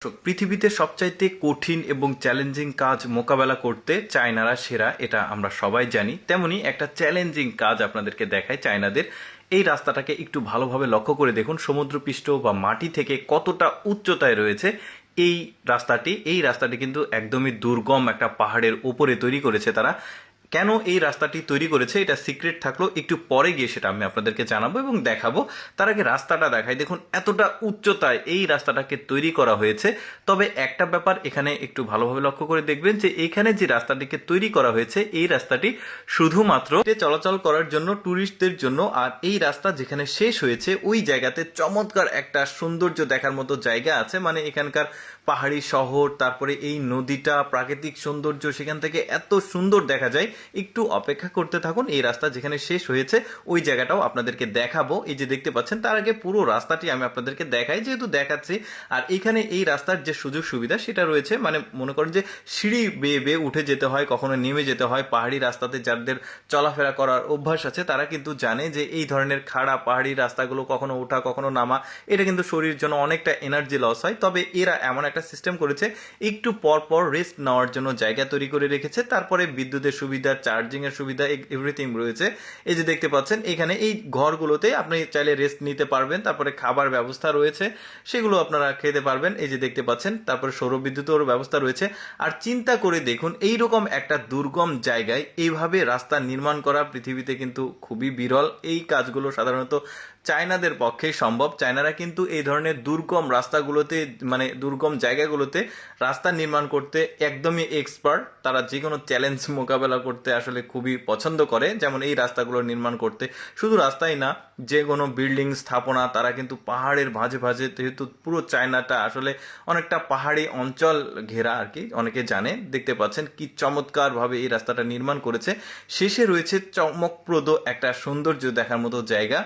পৃথিবীতে সবচাইতে কঠিন এবং চ্যালেঞ্জিং কাজ মোকাবেলা করতে চায়নারা সেরা, এটা আমরা সবাই জানি। তেমনি একটা চ্যালেঞ্জিং কাজ আপনাদেরকে দেখায় চায়নাদের। এই রাস্তাটাকে একটু ভালোভাবে লক্ষ্য করে দেখুন, সমুদ্রপৃষ্ঠ বা মাটি থেকে কতটা উচ্চতায় রয়েছে এই রাস্তাটি কিন্তু একদমই দুর্গম একটা পাহাড়ের উপরে তৈরি করেছে তারা। কেন এই রাস্তাটি তৈরি করেছে এটা সিক্রেট থাকলো, একটু পরে গিয়ে সেটা আমি আপনাদেরকে জানাবো এবং দেখাবো। তার আগে রাস্তাটা দেখাই। দেখুন এতটা উচ্চতায় এই রাস্তাটাকে তৈরি করা হয়েছে। তবে একটা ব্যাপার এখানে একটু ভালোভাবে লক্ষ্য করে দেখবেন যে এখানে যে রাস্তাটিকে তৈরি করা হয়েছে এই রাস্তাটি শুধুমাত্র চলাচল করার জন্য, ট্যুরিস্টদের জন্য। আর এই রাস্তা যেখানে শেষ হয়েছে ওই জায়গাতে চমৎকার একটা সৌন্দর্য দেখার মতো জায়গা আছে। মানে এখানকার পাহাড়ি শহর, তারপরে এই নদীটা, প্রাকৃতিক সৌন্দর্য সেখান থেকে এত সুন্দর দেখা যায়। একটু অপেক্ষা করতে থাকুন, এই রাস্তা যেখানে শেষ হয়েছে ওই জায়গাটাও আপনাদেরকে দেখাবো। এই যে দেখতে পাচ্ছেন, তার আগে পুরো রাস্তাটি আমি আপনাদেরকে দেখাই, যেহেতু দেখাচ্ছি। আর এখানে এই রাস্তার যে সুযোগ সুবিধা সেটা রয়েছে, মানে মনে করেন যে সিঁড়ি বেয়ে বেয়ে উঠে যেতে হয়, কখনো নেমে যেতে হয়। পাহাড়ি রাস্তাতে যাদের চলাফেরা করার অভ্যাস আছে তারা কিন্তু জানে যে এই ধরনের খাড়া পাহাড়ি রাস্তাগুলো কখনো ওঠা কখনো নামা, এটা কিন্তু শরীরের জন্য অনেকটা এনার্জি লস হয়। তবে এরা এমন একটা সিস্টেম করেছে, একটু পর পর রেস্ট নেওয়ার জন্য জায়গা তৈরি করে রেখেছে। তারপরে বিদ্যুতের সুবিধা, চার্জিং এর সুবিধা, এভরিথিং রয়েছে। এই যে দেখতে পাচ্ছেন এখানে এই ঘরগুলোতে আপনি চাইলে রেস্ট নিতে পারবেন। তারপরে খাবার ব্যবস্থা রয়েছে, সেগুলো আপনারা খেতে পারবেন। এই যে দেখতে পাচ্ছেন, তারপরে সৌরবিদ্যুতের ব্যবস্থা রয়েছে। আর চিন্তা করে দেখুন, এইরকম একটা দুর্গম জায়গায় এইভাবে রাস্তা নির্মাণ করা পৃথিবীতে কিন্তু খুবই বিরল। এই কাজগুলো সাধারণত চায়নাদের পক্ষেই সম্ভব। চায়নারা কিন্তু এই ধরনের দুর্গম রাস্তাগুলোতে, মানে দুর্গম জায়গাগুলোতে রাস্তা নির্মাণ করতে একদমই এক্সপার্ট। তারা যে কোনো চ্যালেঞ্জ মোকাবেলা করতে আসলে খুবই পছন্দ করে। যেমন এই রাস্তাগুলো নির্মাণ করতে, শুধু রাস্তাই না, যে কোনো বিল্ডিং স্থাপনা তারা কিন্তু পাহাড়ের ভাঁজে ভাঁজে, যেহেতু পুরো চায়নাটা আসলে অনেকটা পাহাড়ি অঞ্চল ঘেরা আর কি, অনেকে জানে। দেখতে পাচ্ছেন কি চমৎকার ভাবে এই রাস্তাটা নির্মাণ করেছে। শেষে রয়েছে চমকপ্রদ একটা সৌন্দর্য দেখার মতো জায়গা।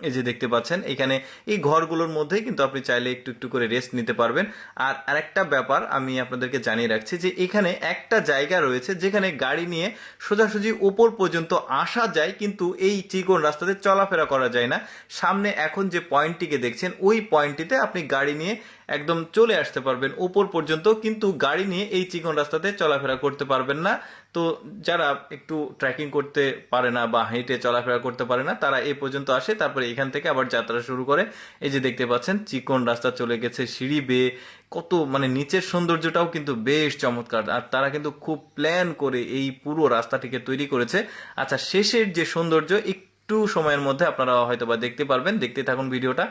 এই যে দেখতে পাচ্ছেন এখানে এই ঘরগুলোর মধ্যেই কিন্তু আপনি চাইলে একটু একটু করে রেস্ট নিতে পারবেন। আর আরেকটা ব্যাপার আমি আপনাদেরকে জানিয়ে রাখছি যে এখানে একটা জায়গা রয়েছে যেখানে গাড়ি নিয়ে সোজাসুজি ওপর পর্যন্ত আসা যায়, কিন্তু এই চিকন রাস্তাতে চলাফেরা করা যায় না। সামনে এখন যে পয়েন্টটিকে দেখছেন ওই পয়েন্টটিতে আপনি গাড়ি নিয়ে একদম চলে আসতে পারবেন ওপর পর্যন্ত, কিন্তু গাড়ি নিয়ে এই চিকন রাস্তাতে চলাফেরা করতে পারবেন না। তো যারা একটু ট্রেকিং করতে পারে না বা হেঁটে চলাফেরা করতে পারে না তারা এই পর্যন্ত আসে, তারপরে এখান থেকে আবার যাত্রা শুরু করে। এই যে দেখতে পাচ্ছেন চিকন রাস্তা চলে গেছে সিঁড়ি বেয়ে, কত মানে নিচের সৌন্দর্যটাও কিন্তু বেশ চমৎকার। আর তারা কিন্তু খুব প্ল্যান করে এই পুরো রাস্তাটিকে তৈরি করেছে। আচ্ছা, শেষের যে সৌন্দর্য একটু সময়ের মধ্যে আপনারা হয়তো বা দেখতে পারবেন, দেখতে থাকুন ভিডিওটা।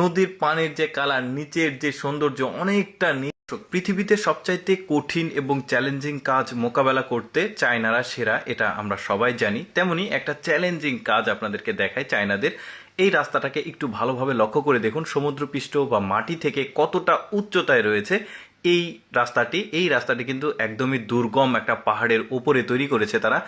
নদীর পানির যে কালার, নিচের যে সৌন্দর্য, অনেকটা পৃথিবীতে সবচাইতে কঠিন এবং চ্যালেঞ্জিং কাজ মোকাবেলা করতে চায়নারা সেরা, এটা আমরা সবাই জানি। তেমনি একটা চ্যালেঞ্জিং কাজ আপনাদেরকে দেখায় চায়নাদের। এই রাস্তাটাকে একটু ভালোভাবে লক্ষ্য করে দেখুন, সমুদ্রপৃষ্ঠ বা মাটি থেকে কতটা উচ্চতায় রয়েছে এই রাস্তাটি কিন্তু একদমই দুর্গম একটা পাহাড়ের উপরে তৈরি করেছে তারা।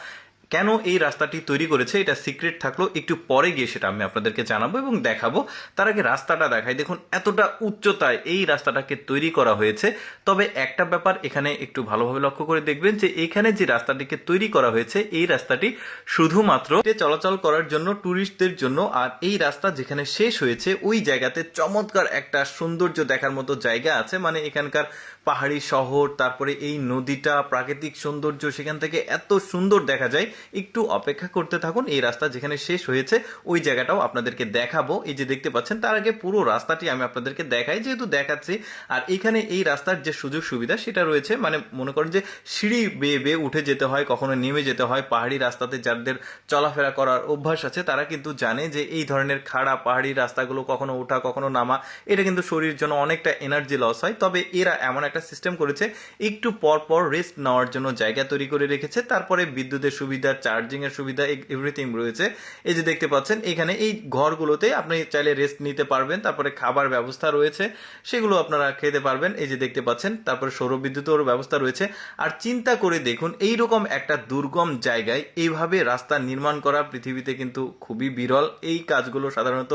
কেন এই রাস্তাটি তৈরি করেছে এটা সিক্রেট থাকলো, একটু পরে গিয়ে সেটা আমি আপনাদেরকে জানাবো এবং দেখাবো। তার আগে রাস্তাটা দেখাই। দেখুন এতটা উচ্চতায় এই রাস্তাটাকে তৈরি করা হয়েছে। তবে একটা ব্যাপার এখানে একটু ভালোভাবে লক্ষ্য করে দেখবেন যে এখানে যে রাস্তাটিকে তৈরি করা হয়েছে এই রাস্তাটি শুধুমাত্র চলাচল করার জন্য, ট্যুরিস্টদের জন্য। আর এই রাস্তা যেখানে শেষ হয়েছে ওই জায়গাতে চমৎকার একটা সৌন্দর্য দেখার মতো জায়গা আছে। মানে এখানকার পাহাড়ি শহর, তারপরে এই নদীটা, প্রাকৃতিক সৌন্দর্য সেখান থেকে এত সুন্দর দেখা যায়। একটু অপেক্ষা করতে থাকুন, এই রাস্তা যেখানে শেষ হয়েছে ওই জায়গাটাও আপনাদেরকে দেখাবো। এই যে দেখতে পাচ্ছেন, তার আগে পুরো রাস্তাটি আমি আপনাদেরকে দেখাই, যেহেতু দেখাচ্ছি। আর এখানে এই রাস্তার যে সুযোগ সুবিধা সেটা রয়েছে, মানে মনে করেন যে সিঁড়ি বেয়ে বেয়ে উঠে যেতে হয়, কখনো নেমে যেতে হয়। পাহাড়ি রাস্তাতে যাদের চলাফেরা করার অভ্যাস আছে তারা কিন্তু জানে যে এই ধরনের খাড়া পাহাড়ি রাস্তাগুলো কখনো ওঠা কখনো নামা, এটা কিন্তু শরীরের জন্য অনেকটা এনার্জি লস হয়। তবে এরা এমন একটা সিস্টেম করেছে, একটু পর পর রেস্ট নেওয়ার জন্য জায়গা তৈরি করে রেখেছে। তারপরে বিদ্যুতের সুবিধা, চার্জিং এর সুবিধা, এভরিথিং রয়েছে। এই যে দেখতে পাচ্ছেন এখানে এই ঘরগুলোতে আপনি চাইলে রেস্ট নিতে পারবেন। তারপরে খাবার ব্যবস্থা রয়েছে, সেগুলো আপনারা খেতে পারবেন। এই যে দেখতে পাচ্ছেন, তারপরে সৌরবিদ্যুতের ব্যবস্থা রয়েছে। আর চিন্তা করে দেখুন, এইরকম একটা দুর্গম জায়গায় এইভাবে রাস্তা নির্মাণ করা পৃথিবীতে কিন্তু খুবই বিরল। এই কাজগুলো সাধারণত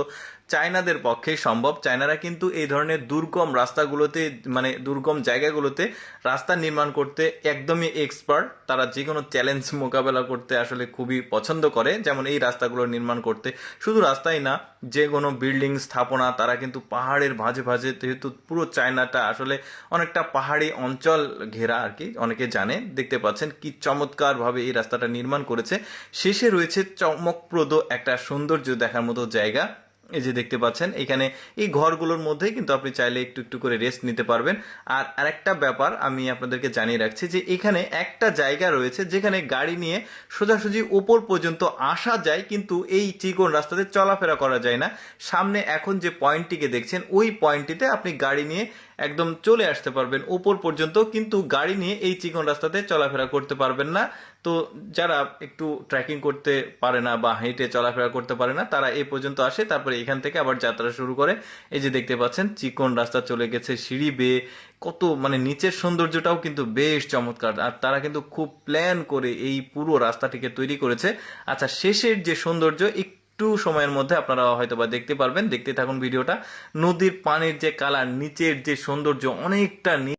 চায়নাদের পক্ষে সম্ভব। চায়নারা কিন্তু এই ধরনের দুর্গম রাস্তাগুলোতে, মানে দুর্গম জায়গাগুলোতে রাস্তা নির্মাণ করতে একদমই এক্সপার্ট। তারা যে কোনো চ্যালেঞ্জ মোকাবেলা করতে আসলে খুবই পছন্দ করে, যেমন এই রাস্তাগুলো নির্মাণ করতে। শুধু রাস্তাই না, যে কোনো বিল্ডিং স্থাপনা তারা কিন্তু পাহাড়ের ভাঁজে ভাঁজে, যেহেতু পুরো চায়নাটা আসলে অনেকটা পাহাড়ি অঞ্চল ঘেরা আর কি, অনেকে জানে। দেখতে পাচ্ছেন কি চমৎকারভাবে এই রাস্তাটা নির্মাণ করেছে। শেষে রয়েছে চমকপ্রদ একটা সৌন্দর্য দেখার মতো জায়গা। এই যে দেখতে পাচ্ছেন এখানে এই ঘরগুলোর মধ্যেই কিন্তু আপনি চাইলে একটু একটু করে রেস্ট নিতে পারবেন। আর আরেকটা ব্যাপার আমি আপনাদেরকে জানিয়ে রাখছি যে এখানে একটা জায়গা রয়েছে যেখানে গাড়ি নিয়ে সোজাসুজি উপর পর্যন্ত আসা যায়, কিন্তু এই চিকন রাস্তাতে চলাফেরা করা যায় না। সামনে এখন যে পয়েন্টটিকে দেখছেন ওই পয়েন্টটিতে আপনি গাড়ি নিয়ে একদম চলে আসতে পারবেন উপর পর্যন্ত, কিন্তু গাড়ি নিয়ে এই চিকন রাস্তাতে চলাফেরা করতে পারবেন না। তো যারা একটু ট্রেকিং করতে পারে না বা হেঁটে চলাফেরা করতে পারে না, তারা এই পর্যন্ত আসে, তারপরে এখান থেকে আবার যাত্রা শুরু করে। এই যে দেখতে পাচ্ছেন চিকন রাস্তা চলে গেছে সিঁড়ি বেয়ে, কত মানে নিচের সৌন্দর্যটাও কিন্তু বেশ চমৎকার। আর তারা কিন্তু খুব প্ল্যান করে এই পুরো রাস্তাটিকে তৈরি করেছে। আচ্ছা, শেষের যে সৌন্দর্য একটু সময়ের মধ্যে আপনারা হয়তো বা দেখতে পারবেন, দেখতে থাকুন ভিডিওটা। নদীর পানির যে কালার, নিচের যে সৌন্দর্য, অনেকটা